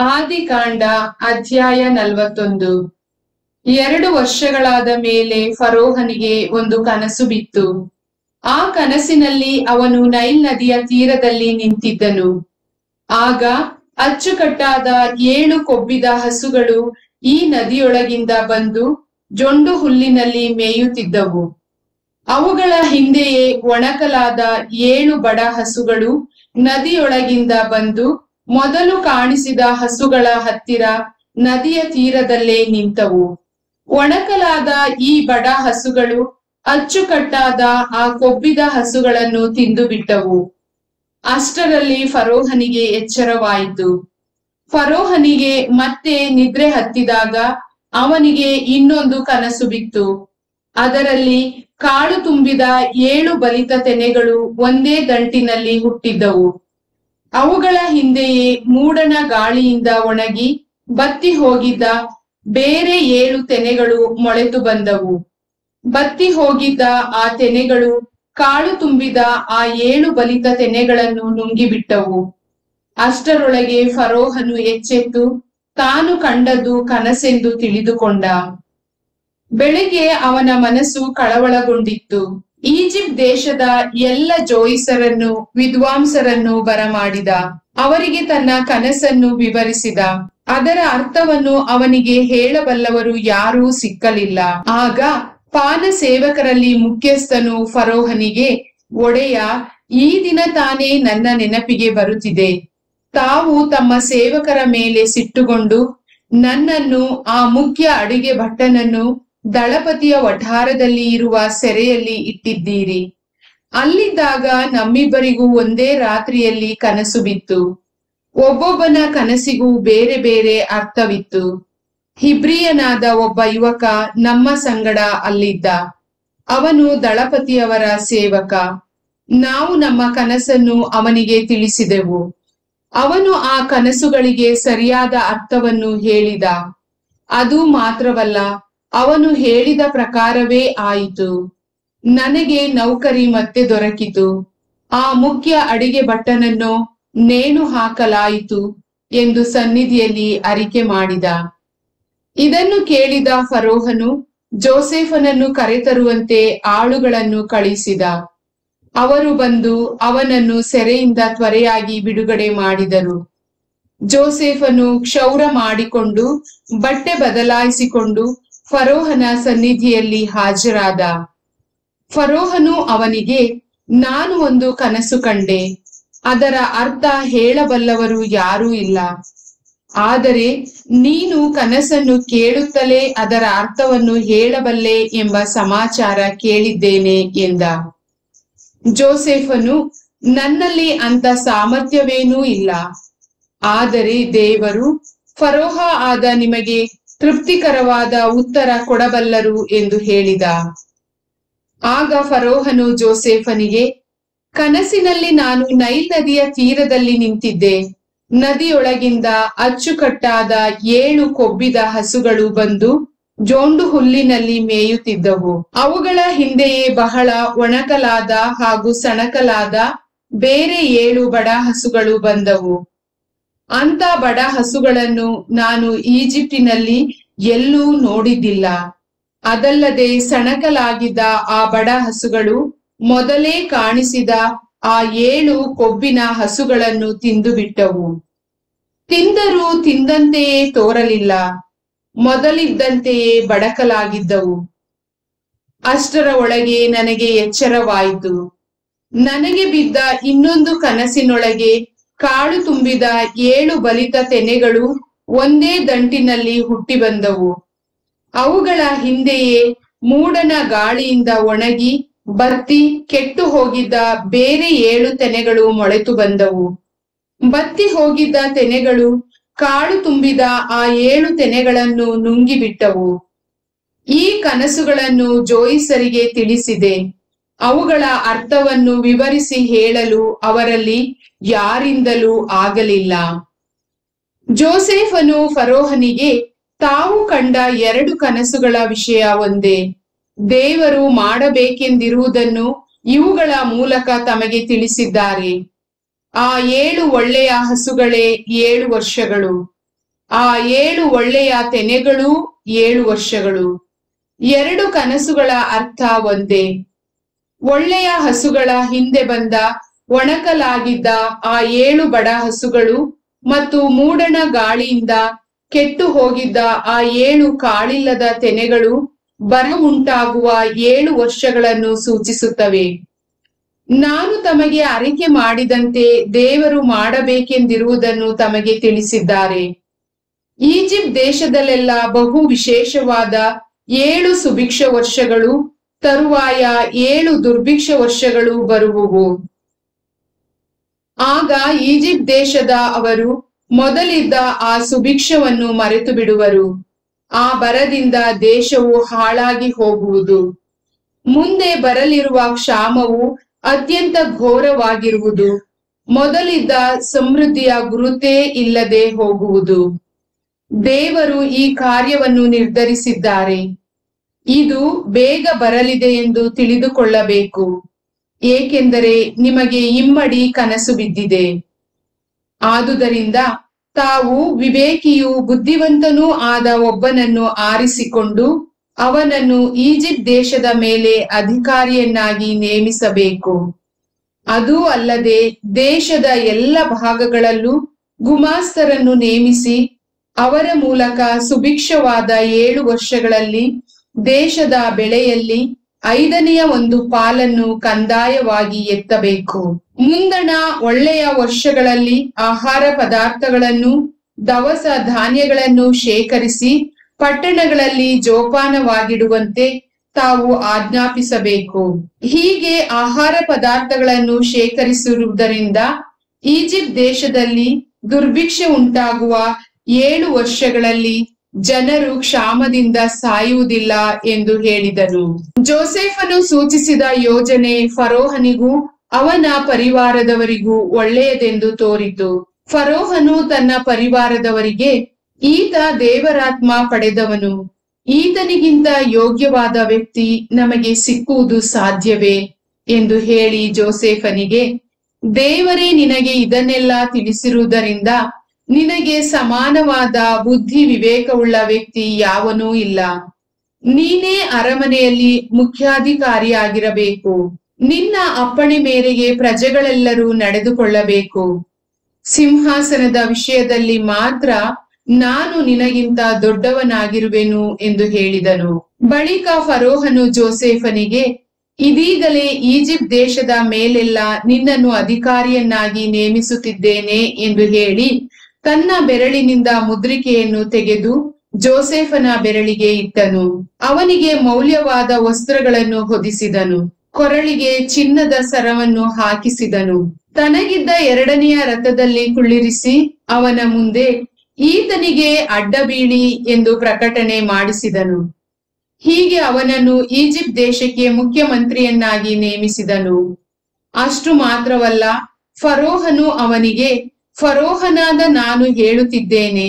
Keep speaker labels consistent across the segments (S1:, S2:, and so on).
S1: ಆದಿಕಾಂಡ ಅಧ್ಯಾಯ 41. 2 ವರ್ಷಗಳಾದ ಮೇಲೆ ಫರೋಹನಿಗೆ ಒಂದು ಕನಸು ಬಿತ್ತು. ಆ ಕನಸಿನಲ್ಲಿ ಅವನು ನೈಲ್ ನದಿಯ ತೀರದಲ್ಲಿ ನಿಂತಿದ್ದನು. ಆಗ ಅಚ್ಚುಕಟ್ಟಾದ 7 ಕೊಬ್ಬಿದ ಹಸುಗಳು ಈ ನದಿಯೊಳಗಿಂದ ಬಂದು ಜೊಂಡು ಹುಲ್ಲಿನಲ್ಲಿ ಮೇಯುತ್ತಿದ್ದವು. ಅವುಗಳ ಹಿಂದೆಯೇ ಒಣಕಲಾದ 7 ಬಡ ಹಸುಗಳು ನದಿಯೊಳಗಿಂದ ಬಂದು ಮೊದಲು ಕಾಣಿಸಿದ ಹಸುಗಳ ಹತ್ತಿರ ನದಿಯ ತೀರದಲ್ಲೇ ನಿಂತವು. ಒಣಕಲಾದ ಈ ಬಡ ಹಸುಗಳು ಅಚ್ಚುಕಟ್ಟಾದ ಆ ಕೊಬ್ಬಿದ ಹಸುಗಳನ್ನು ತಿಂದು ಬಿಟ್ಟವು. ಅಷ್ಟರಲ್ಲಿ ಫರೋಹನಿಗೆ ಎಚ್ಚರವಾಯಿತು. ಫರೋಹನಿಗೆ ಮತ್ತೆ ನಿದ್ರೆ ಹತ್ತಿದಾಗ ಅವನಿಗೆ ಇನ್ನೊಂದು ಕನಸು ಬಿತ್ತು. ಅದರಲ್ಲಿ ಕಾಳು ತುಂಬಿದ 7 ಬಲಿತ ತೆನೆಗಳು ಒಂದೇ ದಂಟಿನಲ್ಲಿ ಹುಟ್ಟಿದ್ದವು. ಅವುಗಳ ಹಿಂದೆಯೇ ಮೂಡಣ ಗಾಳಿಯಿಂದ ಒಣಗಿ ಬತ್ತಿ ಹೋಗಿದ್ದ ಬೇರೆ 7 ತೆನೆಗಳು ಮೊಳೆತು ಬಂದವು. ಬತ್ತಿ ಹೋಗಿದ್ದ ಆ ತೆನೆಗಳು ಕಾಳು ತುಂಬಿದ ಆ 7 ಬಲಿತ ತೆನೆಗಳನ್ನು ನುಂಗಿಬಿಟ್ಟವು. ಅಷ್ಟರೊಳಗೆ ಫರೋಹನು ಎಚ್ಚೆತ್ತು ತಾನು ಕಂಡದ್ದು ಕನಸೆಂದು ತಿಳಿದುಕೊಂಡ. ಬೆಳಿಗ್ಗೆ ಅವನ ಮನಸ್ಸು ಕಳವಳಗೊಂಡಿತ್ತು. ಈಜಿಪ್ಟ್ ದೇಶದ ಎಲ್ಲ ಜೋಯಿಸರನ್ನು ವಿದ್ವಾಂಸರನ್ನು ಬರಮಾಡಿದ. ಅವರಿಗೆ ತನ್ನ ಕನಸನ್ನು ವಿವರಿಸಿದ. ಅದರ ಅರ್ಥವನ್ನು ಅವನಿಗೆ ಹೇಳಬಲ್ಲವರು ಯಾರೂ ಸಿಕ್ಕಲಿಲ್ಲ. ಆಗ ಪಾನ ಸೇವಕರಲ್ಲಿ ಮುಖ್ಯಸ್ಥನು ಫರೋಹನಿಗೆ, ಒಡೆಯ, ಈ ದಿನ ತಾನೇ ನನ್ನ ನೆನಪಿಗೆ ಬರುತ್ತಿದೆ. ತಾವು ತಮ್ಮ ಸೇವಕರ ಮೇಲೆ ಸಿಟ್ಟುಗೊಂಡು ನನ್ನನ್ನು ಆ ಮುಖ್ಯ ಅಡಿಗೆ ಭಟ್ಟನನ್ನು ದಳಪತಿಯ ವಠಾರದಲ್ಲಿ ಇರುವ ಸೆರೆಯಲ್ಲಿ ಇಟ್ಟಿದ್ದೀರಿ. ಅಲ್ಲಿದ್ದಾಗ ನಮ್ಮಿಬ್ಬರಿಗೂ ಒಂದೇ ರಾತ್ರಿಯಲ್ಲಿ ಕನಸು ಬಿತ್ತು. ಒಬ್ಬೊಬ್ಬನ ಕನಸಿಗೂ ಬೇರೆ ಬೇರೆ ಅರ್ಥವಿತ್ತು. ಹಿಬ್ರಿಯನಾದ ಒಬ್ಬ ಯುವಕ ನಮ್ಮ ಸಂಗಡ ಅಲ್ಲಿದ್ದ. ಅವನು ದಳಪತಿಯವರ ಸೇವಕ. ನಾವು ನಮ್ಮ ಕನಸನ್ನು ಅವನಿಗೆ ತಿಳಿಸಿದೆವು. ಅವನು ಆ ಕನಸುಗಳಿಗೆ ಸರಿಯಾದ ಅರ್ಥವನ್ನು ಹೇಳಿದ. ಅದು ಮಾತ್ರವಲ್ಲ, ಅವನು ಹೇಳಿದ ಪ್ರಕಾರವೇ ಆಯಿತು. ನನಗೆ ನೌಕರಿ ಮತ್ತೆ ದೊರಕಿತು. ಆ ಮುಖ್ಯ ಅಡಿಗೆ ಭಟ್ಟನನ್ನು ನೇಣು ಹಾಕಲಾಯಿತು ಎಂದು ಸನ್ನಿಧಿಯಲ್ಲಿ ಅರಿಕೆ ಮಾಡಿದ. ಇದನ್ನು ಕೇಳಿದ ಫರೋಹನು ಜೋಸೆಫನನ್ನು ಕರೆತರುವಂತೆ ಆಳುಗಳನ್ನು ಕಳಿಸಿದ. ಅವರು ಬಂದು ಅವನನ್ನು ಸೆರೆಯಿಂದ ತ್ವರೆಯಾಗಿ ಬಿಡುಗಡೆ ಮಾಡಿದರು. ಜೋಸೆಫನು ಕ್ಷೌರ ಮಾಡಿಕೊಂಡು ಬಟ್ಟೆ ಬದಲಾಯಿಸಿಕೊಂಡು ಫರೋಹನ ಸನ್ನಿಧಿಯಲ್ಲಿ ಹಾಜರಾದ. ಫರೋಹನು ಅವನಿಗೆ, ನಾನು ಒಂದು ಕನಸು ಕಂಡೆ. ಅದರ ಅರ್ಥ ಹೇಳಬಲ್ಲವರು ಯಾರೂ ಇಲ್ಲ. ಆದರೆ ನೀನು ಕನಸನ್ನು ಕೇಳುತ್ತಲೇ ಅದರ ಅರ್ಥವನ್ನು ಹೇಳಬಲ್ಲೆ ಎಂಬ ಸಮಾಚಾರ ಕೇಳಿದ್ದೇನೆ ಎಂದ. ಜೋಸೆಫನು, ನನ್ನಲ್ಲಿ ಅಂತ ಸಾಮರ್ಥ್ಯವೇನೂ ಇಲ್ಲ. ಆದರೆ ದೇವರು ಫರೋಹ ಆದ ನಿಮಗೆ ತೃಪ್ತಿಕರವಾದ ಉತ್ತರ ಕೊಡಬಲ್ಲರು ಎಂದು ಹೇಳಿದ. ಆಗ ಫರೋಹನು ಜೋಸೆಫನಿಗೆ, ಕನಸಿನಲ್ಲಿ ನಾನು ನೈಲ್ ನದಿಯ ತೀರದಲ್ಲಿ ನಿಂತಿದ್ದೆ. ನದಿಯೊಳಗಿಂದ ಅಚ್ಚುಕಟ್ಟಾದ 7 ಕೊಬ್ಬಿದ ಹಸುಗಳು ಬಂದು ಜೋಂಡು ಹುಲ್ಲಿನಲ್ಲಿ ಮೇಯುತ್ತಿದ್ದವು. ಅವುಗಳ ಹಿಂದೆಯೇ ಬಹಳ ಒಣಕಲಾದ ಹಾಗೂ ಸಣಕಲಾದ ಬೇರೆ 7 ಬಡ ಹಸುಗಳು ಬಂದವು. ಅಂತ ಬಡ ಹಸುಗಳನ್ನು ನಾನು ಈಜಿಪ್ಟಿನಲ್ಲಿ ಎಲ್ಲೂ ನೋಡಿದ್ದಿಲ್ಲ. ಅದಲ್ಲದೆ ಸಣಕಲಾಗಿದ್ದ ಆ ಬಡ ಹಸುಗಳು ಮೊದಲೇ ಕಾಣಿಸಿದ ಆ 7 ಕೊಬ್ಬಿನ ಹಸುಗಳನ್ನು ತಿಂದು ಬಿಟ್ಟವು. ತಿಂದರೂ ತಿಂದಂತೆಯೇ ತೋರಲಿಲ್ಲ, ಮೊದಲಿದ್ದಂತೆಯೇ ಬಡಕಲಾಗಿದ್ದವು. ಅಷ್ಟರ ಒಳಗೆ ನನಗೆ ಎಚ್ಚರವಾಯಿತು. ನನಗೆ ಬಿದ್ದ ಇನ್ನೊಂದು ಕನಸಿನೊಳಗೆ ಕಾಳು ತುಂಬಿದ 7 ಬಲಿತ ತೆನೆಗಳು ಒಂದೇ ದಂಟಿನಲ್ಲಿ ಹುಟ್ಟಿ ಬಂದವು. ಅವುಗಳ ಹಿಂದೆಯೇ ಮೂಡಣ ಗಾಳಿಯಿಂದ ಒಣಗಿ ಬತ್ತಿ ಕೆಟ್ಟು ಹೋಗಿದ್ದ ಬೇರೆ 7 ತೆನೆಗಳು ಮೊಳೆತು ಬಂದವು. ಬತ್ತಿ ಹೋಗಿದ್ದ ತೆನೆಗಳು ಕಾಳು ತುಂಬಿದ ಆ 7 ತೆನೆಗಳನ್ನು ನುಂಗಿಬಿಟ್ಟವು. ಈ ಕನಸುಗಳನ್ನು ಜೋಯಿಸರಿಗೆ ತಿಳಿಸಿದೆ. ಅವುಗಳ ಅರ್ಥವನ್ನು ವಿವರಿಸಿ ಹೇಳಲು ಅವರಲ್ಲಿ ಯಾರಿಂದಲೂ ಆಗಲಿಲ್ಲ. ಜೋಸೆಫನು ಫರೋಹನಿಗೆ, ತಾವು ಕಂಡ 2 ಕನಸುಗಳ ವಿಷಯ ಒಂದೇ. ದೇವರು ಮಾಡಬೇಕೆಂದಿರುವುದನ್ನು ಇವುಗಳ ಮೂಲಕ ತಮಗೆ ತಿಳಿಸಿದ್ದಾರೆ. ಆ 7 ಒಳ್ಳೆಯ ಹಸುಗಳೇ 7 ವರ್ಷಗಳು. ಆ 7 ಒಳ್ಳೆಯ ತೆನೆಗಳೂ 7 ವರ್ಷಗಳು. 2 ಕನಸುಗಳ ಅರ್ಥ ಒಂದೇ. ಒಳ್ಳೆಯ ಹಸುಗಳ ಹಿಂದೆ ಬಂದ ಒಣಕಲಾಗಿದ್ದ ಆ 7 ಬಡ ಹಸುಗಳು ಮತ್ತು ಮೂಡಣ ಗಾಳಿಯಿಂದ ಕೆಟ್ಟು ಹೋಗಿದ್ದ ಆ 7 ಕಾಳಿಲ್ಲದ ತೆನೆಗಳು ಬರ ಉಂಟಾಗುವ 7 ವರ್ಷಗಳನ್ನು ಸೂಚಿಸುತ್ತವೆ. ನಾನು ತಮಗೆ ಅರಿಕೆ ಮಾಡಿದಂತೆ ದೇವರು ಮಾಡಬೇಕೆಂದಿರುವುದನ್ನು ತಮಗೆ ತಿಳಿಸಿದ್ದಾರೆ. ಈಜಿಪ್ಟ್ ದೇಶದಲ್ಲೆಲ್ಲ ಬಹು ವಿಶೇಷವಾದ 7 ಸುಭಿಕ್ಷ ವರ್ಷಗಳು, ತರುವಾಯ 7 ದುರ್ಭಿಕ್ಷ ವರ್ಷಗಳು ಬರುವುವು. ಆಗ ಈಜಿಪ್ಟ್ ದೇಶದ ಅವರು ಮೊದಲಿದ್ದ ಆ ಸುಭಿಕ್ಷವನ್ನು ಮರೆತು ಬಿಡುವರು. ಆ ಬರದಿಂದ ದೇಶವು ಹಾಳಾಗಿ ಹೋಗುವುದು. ಮುಂದೆ ಬರಲಿರುವ ಕ್ಷಾಮವು ಅತ್ಯಂತ ಘೋರವಾಗಿರುವುದು. ಮೊದಲಿದ್ದ ಸಮೃದ್ಧಿಯ ಗುರುತೇ ಇಲ್ಲದೆ ಹೋಗುವುದು. ದೇವರು ಈ ಕಾರ್ಯವನ್ನು ನಿರ್ಧರಿಸಿದ್ದಾರೆ. ಇದು ಬೇಗ ಬರಲಿದೆ ಎಂದು ತಿಳಿದುಕೊಳ್ಳಬೇಕು, ಏಕೆಂದರೆ ನಿಮಗೆ ಇಮ್ಮಡಿ ಕನಸು ಬಿದ್ದಿದೆ. ಆದುದರಿಂದ ತಾವು ವಿವೇಕಿಯೂ ಬುದ್ಧಿವಂತನೂ ಆದ ಒಬ್ಬನನ್ನು ಆರಿಸಿಕೊಂಡು ಅವನನ್ನು ಈಜಿಪ್ಟ್ ದೇಶದ ಮೇಲೆ ಅಧಿಕಾರಿಯನ್ನಾಗಿ ನೇಮಿಸಬೇಕು. ಅದೂ ಅಲ್ಲದೆ ದೇಶದ ಎಲ್ಲ ಭಾಗಗಳಲ್ಲೂ ಗುಮಾಸ್ತರನ್ನು ನೇಮಿಸಿ ಅವರ ಮೂಲಕ ಸುಭಿಕ್ಷವಾದ 7 ವರ್ಷಗಳಲ್ಲಿ ದೇಶದ ಬೆಳೆಯಲ್ಲಿ 5ನೇ 1 ಪಾಲನ್ನು ಕಂದಾಯವಾಗಿ ಎತ್ತಬೇಕು. ಮುಂದಣ ಒಳ್ಳೆಯ ವರ್ಷಗಳಲ್ಲಿ ಆಹಾರ ಪದಾರ್ಥಗಳನ್ನು, ದವಸ ಧಾನ್ಯಗಳನ್ನು ಶೇಖರಿಸಿ ಪಟ್ಟಣಗಳಲ್ಲಿ ಜೋಪಾನವಾಗಿಡುವಂತೆ ತಾವು ಆಜ್ಞಾಪಿಸಬೇಕು. ಹೀಗೆ ಆಹಾರ ಪದಾರ್ಥಗಳನ್ನು ಶೇಖರಿಸಿರುವುದರಿಂದ ಈಜಿಪ್ಟ್ ದೇಶದಲ್ಲಿ ದುರ್ಭಿಕ್ಷೆ ಉಂಟಾಗುವ 7 ವರ್ಷಗಳಲ್ಲಿ ಜನರು ಕ್ಷಾಮದಿಂದ ಸಾಯುವುದಿಲ್ಲ ಎಂದು ಹೇಳಿದನು. ಜೋಸೆಫನು ಸೂಚಿಸಿದ ಯೋಜನೆ ಫರೋಹನಿಗೂ ಅವನ ಪರಿವಾರದವರಿಗೂ ಒಳ್ಳೆಯದೆಂದು ತೋರಿತು. ಫರೋಹನು ತನ್ನ ಪರಿವಾರದವರಿಗೆ, ಈತ ದೇವರಾತ್ಮ ಪಡೆದವನು, ಈತನಿಗಿಂತ ಯೋಗ್ಯವಾದ ವ್ಯಕ್ತಿ ನಮಗೆ ಸಿಕ್ಕುವುದು ಸಾಧ್ಯವೇ ಎಂದು ಹೇಳಿ ಜೋಸೆಫನಿಗೆ, ದೇವರೇ ನಿನಗೆ ಇದನ್ನೆಲ್ಲ ತಿಳಿಸಿರುವುದರಿಂದ ನಿನಗೆ ಸಮಾನವಾದ ಬುದ್ಧಿ ವಿವೇಕವುಳ್ಳ ವ್ಯಕ್ತಿ ಯಾವನೂ ಇಲ್ಲ. ನೀನೇ ಅರಮನೆಯಲ್ಲಿ ಮುಖ್ಯಾಧಿಕಾರಿಯಾಗಿರಬೇಕು. ನಿನ್ನ ಅಪ್ಪಣೆ ಮೇರೆಗೆ ಪ್ರಜೆಗಳೆಲ್ಲರೂ ನಡೆದುಕೊಳ್ಳಬೇಕು. ಸಿಂಹಾಸನದ ವಿಷಯದಲ್ಲಿ ಮಾತ್ರ ನಾನು ನಿನಗಿಂತ ದೊಡ್ಡವನಾಗಿರುವೆನು ಎಂದು ಹೇಳಿದನು. ಬಳಿಕ ಫರೋಹನು ಜೋಸೆಫನಿಗೆ, ಇದೀಗಲೇ ಈಜಿಪ್ಟ್ ದೇಶದ ಮೇಲೆಲ್ಲ ನಿನ್ನನ್ನು ಅಧಿಕಾರಿಯನ್ನಾಗಿ ನೇಮಿಸುತ್ತಿದ್ದೇನೆ ಎಂದು ಹೇಳಿ ತನ್ನ ಬೆರಳಿನಿಂದ ಮುದ್ರಿಕೆಯನ್ನು ತೆಗೆದು ಜೋಸೆಫನ ಬೆರಳಿಗೆ ಇಟ್ಟನು. ಅವನಿಗೆ ಮೌಲ್ಯವಾದ ವಸ್ತ್ರಗಳನ್ನು ಹೊದಿಸಿದನು. ಕೊರಳಿಗೆ ಚಿನ್ನದ ಸರವನ್ನು ಹಾಕಿಸಿದನು. ತನಗಿದ್ದ 2ನೆಯ ರಥದಲ್ಲಿ ಕುಳ್ಳಿರಿಸಿ ಅವನ ಮುಂದೆ ಈತನಿಗೆ ಅಡ್ಡಬೀಳಿ ಎಂದು ಪ್ರಕಟಣೆ ಮಾಡಿಸಿದನು. ಹೀಗೆ ಅವನನ್ನು ಈಜಿಪ್ಟ್ ದೇಶಕ್ಕೆ ಮುಖ್ಯಮಂತ್ರಿಯನ್ನಾಗಿ ನೇಮಿಸಿದನು. ಅಷ್ಟು ಮಾತ್ರವಲ್ಲ, ಫರೋಹನು ಅವನಿಗೆ, ಫರೋಹನಾದ ನಾನು ಹೇಳುತ್ತಿದ್ದೇನೆ,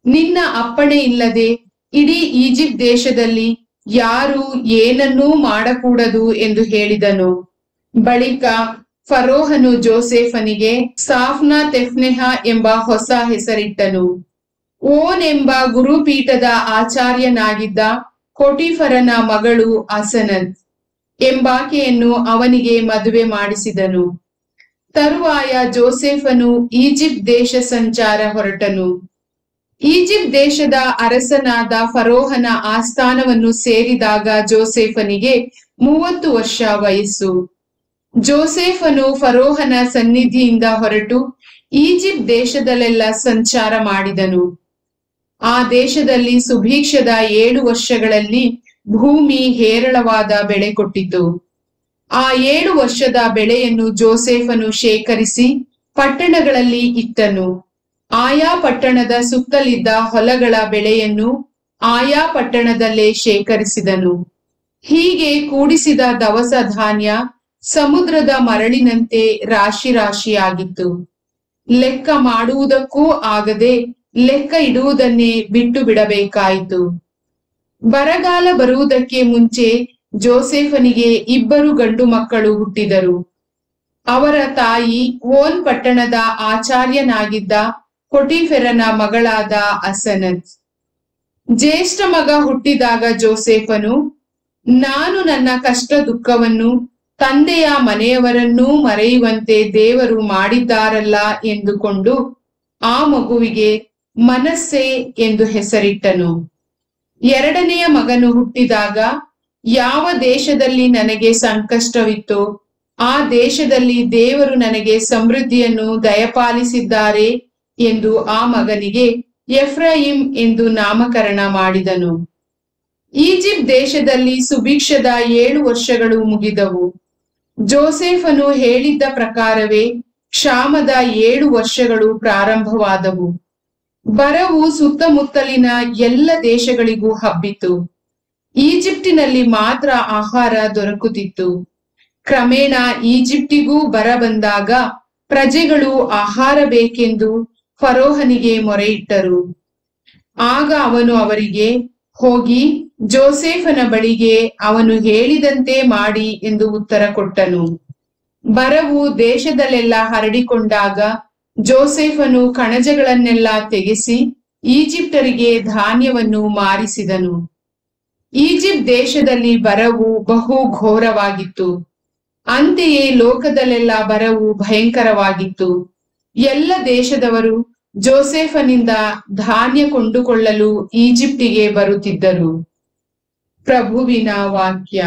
S1: ನಿನ್ನ ಅಪ್ಪಣೆ ಇಲ್ಲದೆ ಇಡೀ ಈಜಿಪ್ಟ್ ದೇಶದಲ್ಲಿ ಯಾರು ಏನನ್ನೂ ಮಾಡಕೂಡದು ಎಂದು ಹೇಳಿದನು. ಬಳಿಕ ಫರೋಹನು ಜೋಸೆಫನಿಗೆ ಸಾಫ್ನ ತೆಫ್ನೆಹ ಎಂಬ ಹೊಸ ಹೆಸರಿಟ್ಟನು. ಓನ್ ಎಂಬ ಗುರುಪೀಠದ ಆಚಾರ್ಯನಾಗಿದ್ದ ಕೊಟಿಫರನ ಮಗಳು ಅಸನತ್ ಎಂಬಾಕೆಯನ್ನು ಅವನಿಗೆ ಮದುವೆ ಮಾಡಿಸಿದನು. ತರುವಾಯ ಜೋಸೆಫನು ಈಜಿಪ್ಟ್ ದೇಶ ಸಂಚಾರ ಹೊರಟನು. ಈಜಿಪ್ಟ್ ದೇಶದ ಅರಸನಾದ ಫರೋಹನ ಆಸ್ಥಾನವನ್ನು ಸೇರಿದಾಗ ಜೋಸೆಫನಿಗೆ 30 ವರ್ಷ ವಯಸ್ಸು. ಜೋಸೆಫನು ಫರೋಹನ ಸನ್ನಿಧಿಯಿಂದ ಹೊರಟು ಈಜಿಪ್ಟ್ ದೇಶದಲ್ಲೆಲ್ಲ ಸಂಚಾರ ಮಾಡಿದನು. ಆ ದೇಶದಲ್ಲಿ ಸುಭಿಕ್ಷದ 7 ವರ್ಷಗಳಲ್ಲಿ ಭೂಮಿ ಹೇರಳವಾದ ಬೆಳೆ ಕೊಟ್ಟಿತು. ಆ 7 ವರ್ಷದ ಬೆಳೆಯನ್ನು ಜೋಸೆಫನು ಶೇಖರಿಸಿ ಪಟ್ಟಣಗಳಲ್ಲಿ ಇಟ್ಟನು. ಆಯಾ ಪಟ್ಟಣದ ಸುತ್ತಲಿದ್ದ ಹೊಲಗಳ ಬೆಳೆಯನ್ನು ಆಯಾ ಪಟ್ಟಣದಲ್ಲೇ ಶೇಖರಿಸಿದನು. ಹೀಗೆ ಕೂಡಿಸಿದ ದವಸ ಧಾನ್ಯ ಸಮುದ್ರದ ಮರಳಿನಂತೆ ರಾಶಿ ರಾಶಿಯಾಗಿತ್ತು. ಲೆಕ್ಕ ಮಾಡುವುದಕ್ಕೂ ಆಗದೆ ಲೆಕ್ಕ ಇಡುವುದನ್ನೇ ಬಿಟ್ಟು ಬಿಡಬೇಕಾಯಿತು. ಬರಗಾಲ ಬರುವುದಕ್ಕೆ ಮುಂಚೆ ಜೋಸೆಫನಿಗೆ 2 ಗಂಡು ಮಕ್ಕಳು ಹುಟ್ಟಿದರು. ಅವರ ತಾಯಿ ಓನ್ ಪಟ್ಟಣದ ಆಚಾರ್ಯನಾಗಿದ್ದ ಪೊಟಿಫೆರನ ಮಗಳಾದ ಅಸನತ್. ಜ್ಯೇಷ್ಠ ಮಗ ಹುಟ್ಟಿದಾಗ ಜೋಸೇಫನು, ನಾನು ನನ್ನ ಕಷ್ಟ ದುಃಖವನ್ನು ತಂದೆಯ ಮನೆಯವರನ್ನೂ ಮರೆಯುವಂತೆ ದೇವರು ಮಾಡಿದ್ದಾರಲ್ಲ ಎಂದುಕೊಂಡು ಆ ಮಗುವಿಗೆ ಮನಸ್ಸೆ ಎಂದು ಹೆಸರಿಟ್ಟನು. ಎರಡನೆಯ ಮಗನು ಹುಟ್ಟಿದಾಗ ಯಾವ ದೇಶದಲ್ಲಿ ನನಗೆ ಸಂಕಷ್ಟವಿತ್ತೋ ಆ ದೇಶದಲ್ಲಿ ದೇವರು ನನಗೆ ಸಮೃದ್ಧಿಯನ್ನು ದಯಪಾಲಿಸಿದ್ದಾರೆ ಎಂದು ಆ ಮಗನಿಗೆ ಎಫ್ರಾಯಿಂ ಎಂದು ನಾಮಕರಣ ಮಾಡಿದನು. ಈಜಿಪ್ಟ್ ದೇಶದಲ್ಲಿ ಸುಭಿಕ್ಷದ 7 ವರ್ಷಗಳು ಮುಗಿದವು. ಜೋಸೇಫನು ಹೇಳಿದ್ದ ಪ್ರಕಾರವೇ ಕ್ಷಾಮದ 7 ವರ್ಷಗಳು ಪ್ರಾರಂಭವಾದವು. ಬರವು ಸುತ್ತಮುತ್ತಲಿನ ಎಲ್ಲ ದೇಶಗಳಿಗೂ ಹಬ್ಬಿತು. ಈಜಿಪ್ಟಿನಲ್ಲಿ ಮಾತ್ರ ಆಹಾರ ದೊರಕುತ್ತಿತ್ತು. ಕ್ರಮೇಣ ಈಜಿಪ್ಟಿಗೂ ಬರ ಬಂದಾಗ ಪ್ರಜೆಗಳು ಆಹಾರ ಬೇಕೆಂದು ಫರೋಹನಿಗೆ ಮೊರೆಯಿಟ್ಟರು. ಆಗ ಅವನು ಅವರಿಗೆ, ಹೋಗಿ ಜೋಸೇಫನ ಬಳಿಗೆ ಅವನು ಹೇಳಿದಂತೆ ಮಾಡಿ ಎಂದು ಉತ್ತರ ಕೊಟ್ಟನು. ಬರವು ದೇಶದಲ್ಲೆಲ್ಲ ಹರಡಿಕೊಂಡಾಗ ಜೋಸೇಫನು ಕಣಜಗಳನ್ನೆಲ್ಲ ತೆಗೆಸಿ ಈಜಿಪ್ಟರಿಗೆ ಧಾನ್ಯವನ್ನು ಮಾರಿಸಿದನು. ಈಜಿಪ್ಟ್ ದೇಶದಲ್ಲಿ ಬರವು ಬಹು ಘೋರವಾಗಿತ್ತು. ಅಂತೆಯೇ ಲೋಕದಲ್ಲೆಲ್ಲ ಬರವು ಭಯಂಕರವಾಗಿತ್ತು. ಎಲ್ಲ ದೇಶದವರು ಜೋಸೇಫನಿಂದ ಧಾನ್ಯ ಕೊಂಡುಕೊಳ್ಳಲು ಈಜಿಪ್ಟಿಗೆ ಬರುತ್ತಿದ್ದರು. ಪ್ರಭುವಿನ ವಾಕ್ಯ.